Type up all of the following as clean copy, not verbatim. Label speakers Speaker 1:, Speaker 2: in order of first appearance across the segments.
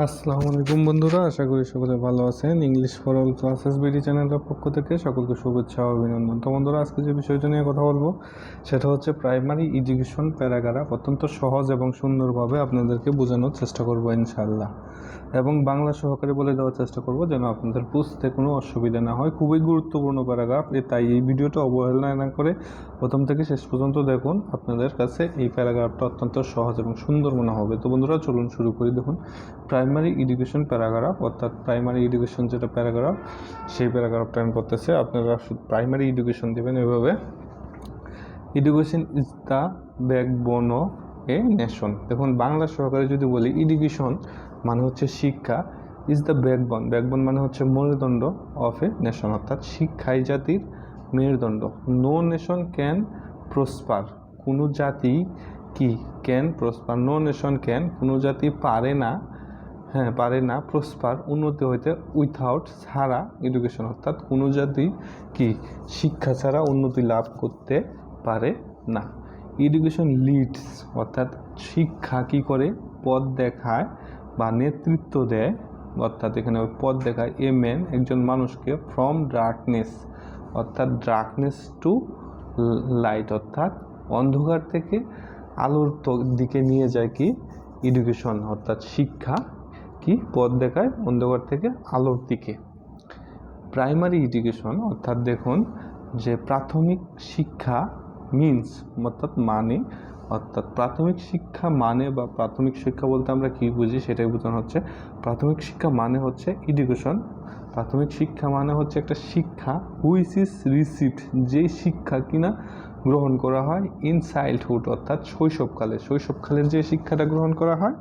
Speaker 1: আসসালামু আলাইকুম বন্ধুরা, আশা করি সকলে ভালো আছেন। English for all classes BD চ্যানেলের পক্ষ থেকে সকলকে শুভেচ্ছা ও অভিনন্দন। তো বন্ধুরা, আজকে যে বিষয়টা নিয়ে কথা বলবো সেটা হচ্ছে প্রাইমারি এডুকেশন প্যারাগ্রাফ। অত্যন্ত সহজ এবং সুন্দরভাবে আপনাদেরকে বোঝানোর চেষ্টা করবো ইনশাআল্লাহ, এবং বাংলা সহকারে বলে দেওয়ার চেষ্টা করব যেন আপনাদের বুঝতে কোনো অসুবিধা না হয়। খুবই গুরুত্বপূর্ণ প্যারাগ্রাফ, তাই এই ভিডিওটা অবহেলা না করে প্রথম থেকে শেষ পর্যন্ত দেখুন। আপনাদের কাছে এই প্যারাগ্রাফটা অত্যন্ত সহজ এবং সুন্দর মনে হবে। তো বন্ধুরা, চলুন শুরু করি। দেখুন, প্রাইমারি এডুকেশন প্যারাগ্রাফ, অর্থাৎ প্রাইমারি এডুকেশন যেটা প্যারাগ্রাফ, সেই প্যারাগ্রাফটা আমি করতেছে। আপনারা শুধু প্রাইমারি এডুকেশন দেবেন এভাবে। Education is the backbone of a nation. দেখুন, বাংলা সহকারে যদি বলি, এডুকেশন মানে হচ্ছে শিক্ষা, ইজ দ্য ব্যাকবোন, ব্যাকবোন মানে হচ্ছে মেরুদণ্ড, অফ এ নেশন অর্থাৎ শিক্ষাই জাতির মেরুদণ্ড। নো নেশন ক্যান প্রসপার, কোনো জাতি কি can prosper, no nation can, কোনো জাতি পারে না, পারে না প্রসপার উন্নতি হইতে উইথাউট ছাড়া এডুকেশন, অর্থাৎ কোনো জাতি কি শিক্ষা ছাড়া উন্নতি লাভ করতে পারে না। এডুকেশন লিডস, অর্থাৎ শিক্ষা কি করে পথ দেখায় বা নেতৃত্ব দেয়, অর্থাৎ এখানে পথ দেখায় এ ম্যান, একজন মানুষকে, ফ্রম ডার্কনেস, অর্থাৎ ডার্কনেস টু লাইট, অর্থাৎ অন্ধকার থেকে আলোর দিকে নিয়ে যায় কি এডুকেশন, অর্থাৎ শিক্ষা কি পথ দেখায় অন্ধকার থেকে আলোর দিকে। প্রাইমারি এডুকেশন অর্থাৎ দেখুন যে প্রাথমিক শিক্ষা মিনস, অর্থাৎ মানে, অর্থাৎ প্রাথমিক শিক্ষা মানে বা প্রাথমিক শিক্ষা বলতে আমরা কি বুঝি সেটাই বোঝানো হচ্ছে। প্রাথমিক শিক্ষা মানে হচ্ছে এডুকেশন, প্রাথমিক শিক্ষা মানে হচ্ছে একটা শিক্ষা হুইচ ইজ রিসিভড, যেই শিক্ষা কিনা গ্রহণ করা হয় ইন চাইল্ডহুড, অর্থাৎ শৈশবকালের যে শিক্ষাটা গ্রহণ করা হয়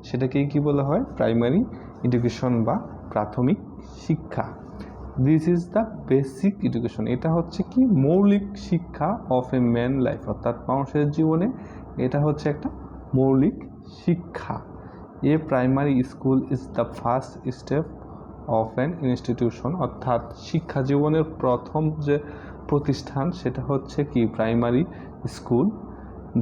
Speaker 1: সেটাকেই কি বলা হয় প্রাইমারি এডুকেশন বা প্রাথমিক শিক্ষা। This is the basic education, এটা হচ্ছে কি মৌলিক শিক্ষা অফ এ ম্যান লাইফ, অর্থাৎ মানুষের জীবনে এটা হচ্ছে একটা মৌলিক শিক্ষা। এ primary school is the first step of an institution, অর্থাৎ শিক্ষা জীবনের প্রথম যে প্রতিষ্ঠান সেটা হচ্ছে কি প্রাইমারি স্কুল।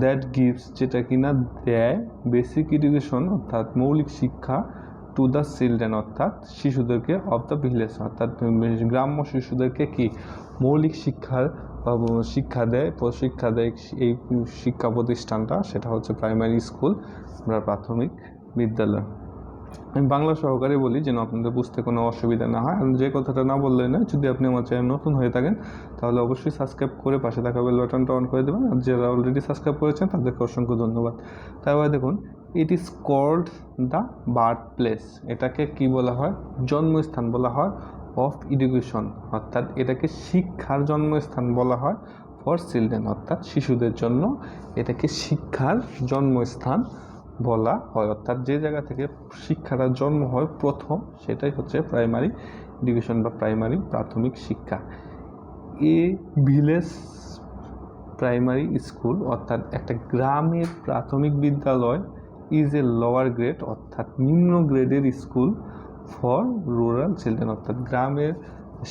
Speaker 1: দ্যাট গিভস, যেটা কিনা দেয় বেসিক এডুকেশন, অর্থাৎ মৌলিক শিক্ষা, টু দ্য চিলড্রেন, অর্থাৎ শিশুদেরকে, অফ দ্য ভিলেজ, অর্থাৎ গ্রাম্য শিশুদেরকে কি মৌলিক শিক্ষা দেয় এই শিক্ষা প্রতিষ্ঠানটা, সেটা হচ্ছে প্রাইমারি স্কুল বা প্রাথমিক বিদ্যালয়। আমি বাংলা সহকারে বলি যেন আপনাদের বুঝতে কোনো অসুবিধা না হয়। আর যে কথাটা না বললে না, যদি আপনি আমার চ্যানেল নতুন হয়ে থাকেন তাহলে অবশ্যই সাবস্ক্রাইব করে পাশে থাকা বেল বাটনটা অন করে দেবেন, আর যারা অলরেডি সাবস্ক্রাইব করেছেন তাদেরকে অসংখ্য ধন্যবাদ। তারপরে দেখুন, it is called the birth place, এটাকে কি বলা হয় জন্মস্থান বলা হয়, অফ এডুকেশন, অর্থাৎ এটাকে শিক্ষার জন্মস্থান বলা হয়, ফর চিলড্রেন, অর্থাৎ শিশুদের জন্য এটাকে শিক্ষার জন্মস্থান বলা হয়, অর্থাৎ যে জায়গা থেকে শিক্ষাটা জন্ম হয় প্রথম, সেটাই হচ্ছে প্রাইমারি এডুকেশন বা প্রাথমিক শিক্ষা। এ ভিলেজ প্রাইমারি স্কুল, অর্থাৎ একটা গ্রামের প্রাথমিক বিদ্যালয়, ইজ এ লোয়ার গ্রেড, অর্থাৎ নিম্ন গ্রেডের স্কুল, ফর রুরাল চিলড্রেন, অর্থাৎ গ্রামের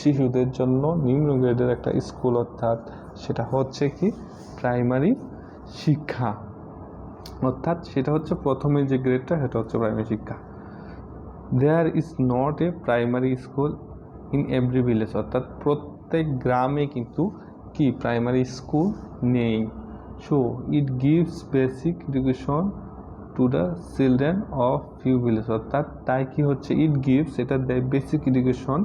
Speaker 1: শিশুদের জন্য নিম্ন গ্রেডের একটা স্কুল, অর্থাৎ সেটা হচ্ছে কি প্রাইমারি শিক্ষা, অর্থাৎ সেটা হচ্ছে প্রথমে যে গ্রেডটা সেটা হচ্ছে প্রাইমারি শিক্ষা। There is not a primary school in every village, অর্থাৎ প্রত্যেক গ্রামে কিন্তু কি প্রাইমারি স্কুল নেই। So it gives basic education to the children of few village, অর্থাৎ তাই কি হচ্ছে ইট গিভস, এটা দেয় বেসিক এডুকেশন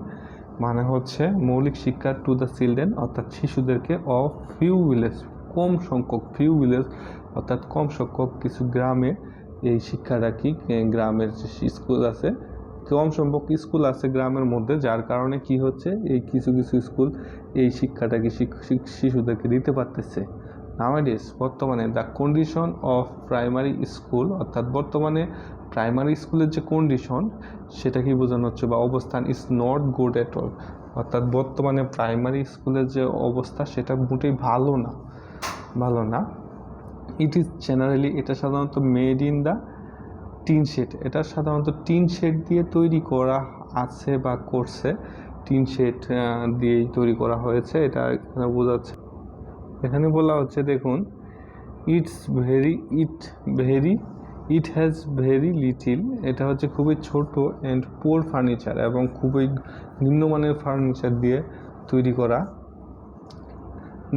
Speaker 1: মানে হচ্ছে মৌলিক শিক্ষা, টু দ্য চিলড্রেন অর্থাৎ শিশুদেরকে, অফ ফিউ ভিলেজ কম সংখ্যক, ফিউ ভিলেজ অর্থাৎ কম সংখ্যক কিছু গ্রামে এই শিক্ষাটা কি গ্রামের যে স্কুল আছে, কম সংখ্যক স্কুল আছে গ্রামের মধ্যে, যার কারণে কি হচ্ছে এই কিছু কিছু স্কুল এই শিক্ষাটা কি শিশুদেরকে দিতে পারতেছে। নাওয়াডেজ বর্তমানে the condition of primary school, অর্থাৎ বর্তমানে প্রাইমারি স্কুলের যে কন্ডিশন সেটা কি বোঝানো হচ্ছে বা অবস্থান, is not good at all, অর্থাৎ বর্তমানে প্রাইমারি স্কুলের যে অবস্থা সেটা মোটেই ভালো না। ইট ইজ জেনারেলি, এটা সাধারণত made in the tin shed, এটা সাধারণত টিন শেড দিয়ে তৈরি করা আছে বা করছে, টিন শেড দিয়েই তৈরি করা হয়েছে, এটা এখানে বোঝাচ্ছে। এখানে বলা হচ্ছে দেখুন, it very it has very little, এটা হচ্ছে খুবই ছোট, অ্যান্ড পোর ফার্নিচার, এবং খুবই নিম্নমানের ফার্নিচার দিয়ে তৈরি করা।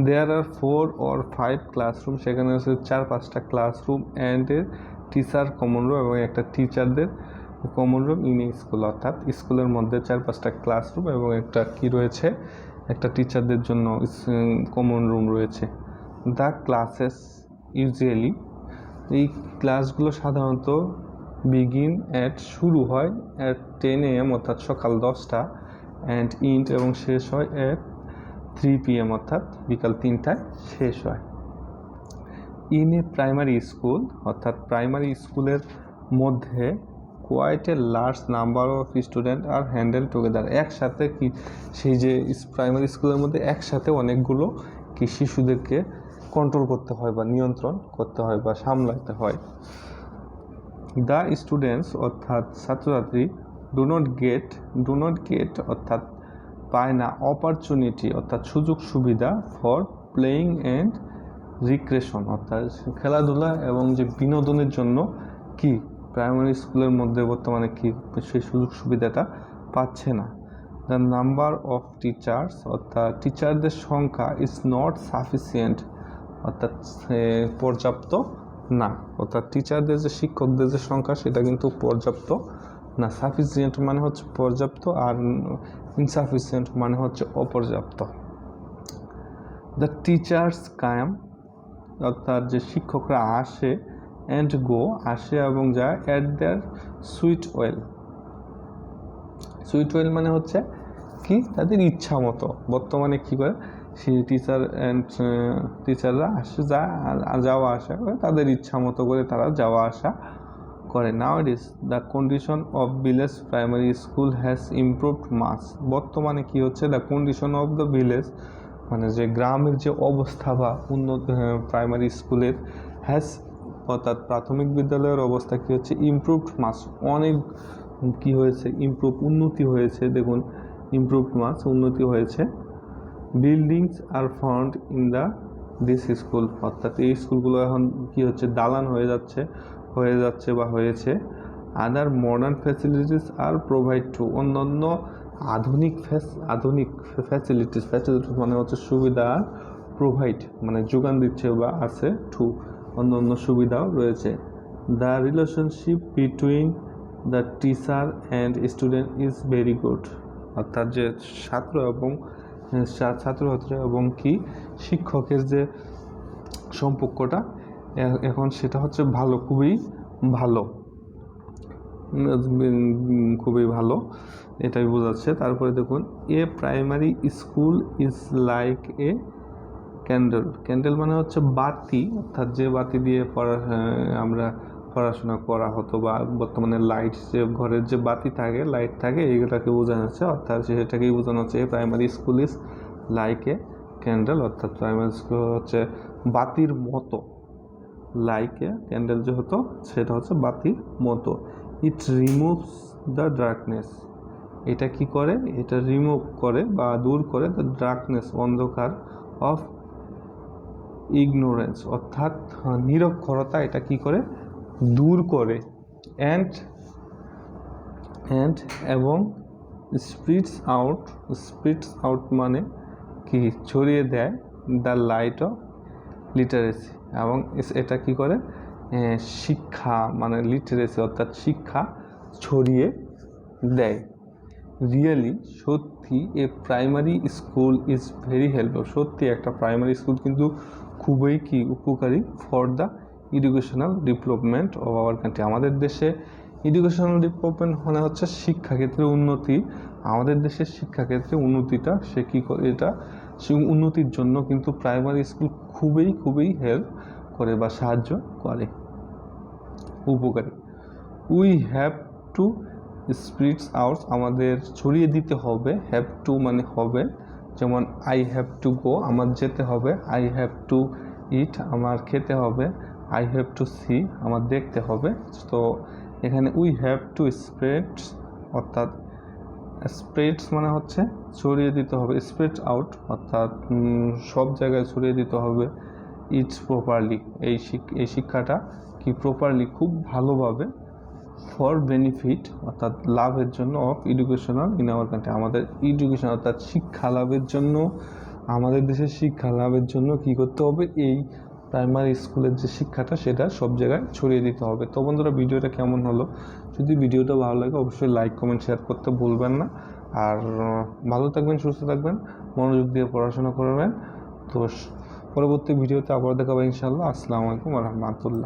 Speaker 1: দেয়ার আর 4 or 5 ক্লাসরুম, সেখানে হচ্ছে 4-5টা classroom, and a teacher common room, এবং একটা টিচারদের কমন রুম ইন স্কুল, অর্থাৎ স্কুলের মধ্যে 4-5টা ক্লাসরুম এবং একটা কি রয়েছে, একটা টিচারদের জন্য কমন রুম রয়েছে। দ্য ক্লাসেস ইউজুয়ালি, এই ক্লাসগুলো সাধারণত বিগিন অ্যাট, শুরু হয় অ্যাট 10 AM, অর্থাৎ সকাল 10টা, অ্যান্ড ইন্ড, এবং শেষ হয় অ্যাট 3 PM, অর্থাৎ বিকাল 3টায় শেষ হয়। ইন এ প্রাইমারি স্কুল, অর্থাৎ প্রাইমারি স্কুলের মধ্যে quite a large number of student are handle together, একসাথে কি সেই যে প্রাইমারি স্কুলের মধ্যে একসাথে অনেকগুলো কি শিশুদেরকে কন্ট্রোল করতে হয় বা নিয়ন্ত্রণ করতে হয় বা সামলাতে হয়। দ্য স্টুডেন্টস, অর্থাৎ ছাত্রছাত্রী, ডু নট গেট অর্থাৎ পায় না, অপরচুনিটি অর্থাৎ সুযোগ সুবিধা, ফর প্লেয়িং অ্যান্ড রিক্রেশন, অর্থাৎ খেলাধুলা এবং যে বিনোদনের জন্য কি প্রাইমারি স্কুলের মধ্যে বর্তমানে কি সেই সুযোগ সুবিধাটা পাচ্ছে না। দ্য নাম্বার অফ টিচার্স, অর্থাৎ টিচারদের সংখ্যা ইজ নট সাফিসিয়েন্ট, অর্থাৎ পর্যাপ্ত না, অর্থাৎ টিচারদের যে শিক্ষকদের যে সংখ্যা সেটা কিন্তু পর্যাপ্ত না। সাফিসিয়েন্ট মানে হচ্ছে পর্যাপ্ত, আর ইনসাফিসিয়েন্ট মানে হচ্ছে অপর্যাপ্ত। দ্য টিচার্স কাম, অর্থাৎ যে শিক্ষকরা আসে, অ্যান্ড গো, আসে এবং যায়, অ্যাট দেয়ার সুইট ওয়েল মানে হচ্ছে কি তাদের ইচ্ছা মতো। বর্তমানে কী করে সেই টিচাররা আসে যায় আর যাওয়া আসা করে, তাদের ইচ্ছা মতো করে তারা যাওয়া আসা করে। নাওয়াডেজ the condition of village primary school has improved much, বর্তমানে কি হচ্ছে, the condition of the village মানে যে গ্রামের যে অবস্থা বা উন্নত প্রাইমারি স্কুলের, হ্যাজ অর্থাৎ প্রাথমিক বিদ্যালয়ের অবস্থা কি হচ্ছে, ইমপ্রুভড মাচ, অনেক কি হয়েছে, উন্নতি হয়েছে। দেখুন ইমপ্রুভড মাচ, উন্নতি হয়েছে। Buildings are found in this school, অর্থাৎ এই স্কুলগুলো এখন কি হচ্ছে, দালান হয়ে যাচ্ছে বা হয়েছে। আদার মডার্ন ফ্যাসিলিটিস আর প্রোভাইড টু, অন্যান্য আধুনিক ফ্যাসিলিটিস মানে হচ্ছে সুবিধা, প্রোভাইড মানে যোগান দিচ্ছে বা আছে, টু অন্যান্য সুবিধাও রয়েছে। The relationship between the teacher and student is very good, অর্থাৎ যে ছাত্রছাত্রী এবং কি শিক্ষকের যে সম্পর্কটা এখন সেটা হচ্ছে ভালো, খুবই ভালো, এটাই বোঝাচ্ছে। তারপরে দেখুন, এ primary school is like a candle মানে হচ্ছে বাতি, অর্থাৎ যে বাতি দিয়ে আমরা পড়াশোনা করা হতো, বা বর্তমানে লাইট, যে ঘরের যে বাতি থাকে, লাইট থাকে, এইগুলোকে বোঝানো হচ্ছে, অর্থাৎ সেটাকেই বোঝানো হচ্ছে এ primary school is like a candle, অর্থাৎ প্রাইমারি স্কুল হচ্ছে বাতির মতো। লাইক এ ক্যান্ডেল যে হতো সেটা হচ্ছে বাতির মতো। ইট রিমুভস দ্য ডার্কনেস, এটা কি করে, এটা রিমুভ করে বা দূর করে, দ্য ডার্কনেস অন্ধকার, অফ ইগনোরেন্স অর্থাৎ নিরক্ষরতা, এটা কি করে দূর করে। অ্যান্ড এবং স্প্রিটস আউট মানে কি ছড়িয়ে দেয়, দ্য লাইট অফ লিটারেসি, এবং এটা কি করে শিক্ষা মানে লিটারেসি অর্থাৎ শিক্ষা ছড়িয়ে দেয়। রিয়েলি, সত্যি, এ primary school is very helpful, সত্যি একটা প্রাইমারি স্কুল কিন্তু খুবই কি উপকারী, for the educational development of our country, আমাদের দেশে এডুকেশনাল ডেভেলপমেন্ট মানে হচ্ছে শিক্ষাক্ষেত্রে উন্নতি, আমাদের দেশের শিক্ষাক্ষেত্রে উন্নতিটা সে কী করে, এটা সে উন্নতির জন্য কিন্তু প্রাইমারি স্কুল খুবই হেল্প করে বা সাহায্য করে, উপকারী। উই হ্যাভ টু স্প্রিটস আউট, আমাদের ছড়িয়ে দিতে হবে, হ্যাভ টু মানে হবে, যেমন আই হ্যাভ টু গো, আমার যেতে হবে, আই হ্যাভ টু ইট, আমার খেতে হবে, আই হ্যাভ টু সি, আমার দেখতে হবে। তো এখানে উই হ্যাভ টু স্প্রেডস, অর্থাৎ স্প্রেডস মানে হচ্ছে ছড়িয়ে দিতে হবে, স্প্রেড আউট অর্থাৎ সব জায়গায় ছড়িয়ে দিতে হবে, ইটস প্রপারলি, এই শিক্ষাটা কি প্রপারলি খুব ভালোভাবে ফর বেনিফিট অর্থাৎ লাভের জন্য of educational in our country, আমাদের এডুকেশন অর্থাৎ শিক্ষা লাভের জন্য, আমাদের দেশের শিক্ষা লাভের জন্য কী করতে হবে, এই প্রাইমারি স্কুলের যে শিক্ষাটা সেটা সব জায়গায় ছড়িয়ে দিতে হবে। তো বন্ধুরা, ভিডিওটা কেমন হলো? যদি ভিডিওটা ভালো লাগে অবশ্যই লাইক কমেন্ট শেয়ার করতে ভুলবেন না। আর ভালো থাকবেন, সুস্থ থাকবেন, মনোযোগ দিয়ে পড়াশোনা করবেন। তো পরবর্তী ভিডিওতে আবার দেখাবো ইনশাআল্লাহ। আসসালামু আলাইকুম ওয়া রাহমাতুল্লাহ।